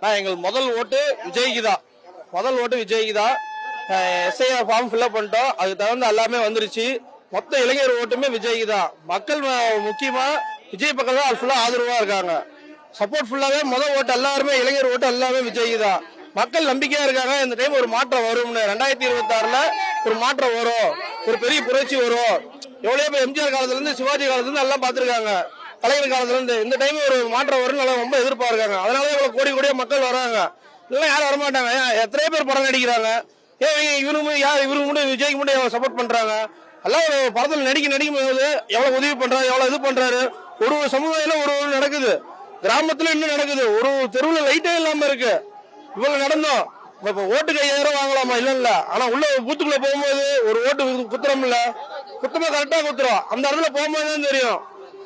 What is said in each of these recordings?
எங்களுக்கு முதல் ஓட்டு விஜய்க்கு தான். எஸ்ஐஆர் ஃபார்ம் ஃபில்அப் பண்ணிட்டோம். அதுக்கு தகுந்த எல்லாமே வந்துருச்சு. மொத்த இளைஞர் ஓட்டுமே விஜய்க்கு தான். மக்கள் முக்கியமா விஜய் பக்கம் தான் ஃபுல்லா ஆதரவா இருக்காங்க. சப்போர்ட் ஃபுல்லாவே முதல் ஓட்டு எல்லாருமே இளைஞர் ஓட்டு எல்லாமே விஜய்க்கு தான். மக்கள் நம்பிக்கையா இருக்காங்க. இந்த டைம் ஒரு மாற்றம் வரும்னு 2026ல ஒரு மாற்றம் வரும், ஒரு பெரிய புரட்சி வரும். எவ்வளவு பேர் எம்ஜிஆர் காலத்துல இருந்து சிவாஜி காலத்துல இருந்து எல்லாம் பாத்துருக்காங்க. கலைஞர் காலத்துல இருந்து இந்த டைம் ஒரு மாற்றம் வரும் ரொம்ப எதிர்பார்க்காங்க. அதனால இவ்வளவு கோடி கோடியா மக்கள் வராங்க. இதெல்லாம் யாரும் வரமாட்டாங்க. எத்தனை பேர் படம் நடிக்கிறாங்க. இவருக்கு மட்டும் விஜய்க்கு மட்டும் சப்போர்ட் பண்றாங்க. எல்லாம் ஒரு படத்துல நடிக்கும் போது எவ்வளவு உதவி பண்றாரு, எவ்வளவு இது பண்றாரு. ஒரு சமுதாயம் ஒரு நடக்குது, கிராமத்துல இன்னும் நடக்குது. ஒரு தெருவுல லைட்டே இல்லாம இருக்கு. இவ்வளவு நடந்தோம். இப்ப ஓட்டுக்கு 5000 வாங்கலாமா? இல்ல. ஆனா உள்ள பூத்துக்குள்ள போகும்போது ஒரு ஓட்டு குத்துறோம் இல்ல, குத்தமா கரெக்டா குத்துறோம். அந்த இடத்துல போகும்போதுதான் தெரியும்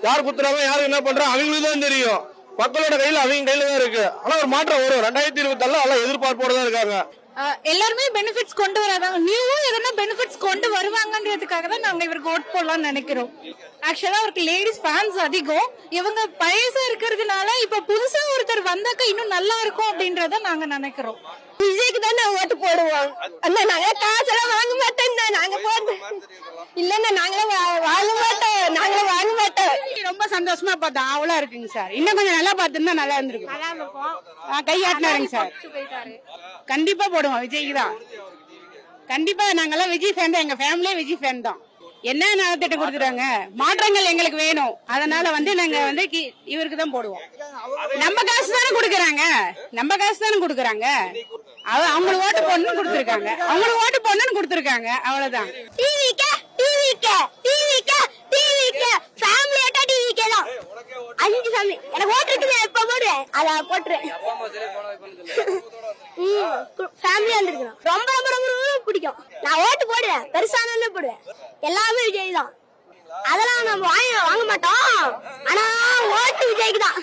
யார் குத்துறாங்க, யாரு என்ன பண்றாங்க, அவங்களுக்கு தான் தெரியும். மக்களோட கையில அவங்க கையில தான் இருக்கு. ஆனா ஒரு மாற்றம் வரும். 2026 எல்லாம் எதிர்பார்ப்போட தான் இருக்காங்க. எல்லாருமே பெனிஃபிட்ஸ் கொண்டு வராங்க. நியூவும் எதனா பெனிஃபிட்ஸ் கொண்டு வருவாங்கன்றதுக்காக தான் நாங்க இவருக்கு ஓட் போடலாம்னு நினைக்கிறோம். ஆக்சுவலா அவருக்கு லேடிஸ் ஃபேன்ஸ் அதிகம். இவங்க பழசா இருக்கிறதுனால இப்ப புதுசா ஒருத்தர் வந்தாக்க இன்னும் நல்லா இருக்கும் அப்படின்றத நாங்க நினைக்கிறோம். விஜய்க்கு தான் நான் ஓட்டு போடுவோம். நாங்க காசெல்லாம் வாங்க மாட்டோம். நாங்க போட்டு இல்லன்னா நாங்களும் வாங்க மாட்டோம். ரொம்ப சந்தோஷமா பார்த்தோம். அவ்வளவு இருக்குங்க சார். இன்னும் கொஞ்சம் நல்லா பார்த்துருந்தா நல்லா இருந்திருக்கும். கையாட்டினாருங்க சார். கண்டிப்பா போடுவோம் விஜய்க்கு தான். கண்டிப்பா நாங்கெல்லாம் விஜய் ஃபேன் தான். எங்க ஃபேமிலியே விஜய் ஃபேன் தான். என்ன நலத்திட்டம் கொடுத்துட்டாங்க, மாற்றங்கள் எங்களுக்கு வேணும். அதனால நாங்க இவருக்கு தான் போடுவோம். நம்ம காசு தானே கொடுக்கறாங்க. அவங்களுக்கு ஓட்டு போடணும்னு கொடுத்துருக்காங்க. அவ்வளவுதான். எனக்கு ஓட்டு இருக்குது. எப்ப போடுவேன் அத போட்டுறேன். ஃபேமிலியா இருந்திருக்கணும். ரொம்ப ரொம்ப ரொம்ப ரொம்ப பிடிக்கும். நான் ஓட்டு போடுவேன். பெருசானே போடுவேன். எல்லாமே விஜய் தான். அதெல்லாம் நம்ம வாங்க மாட்டோம். ஆனா ஓட்டு விஜய்க்கு தான்.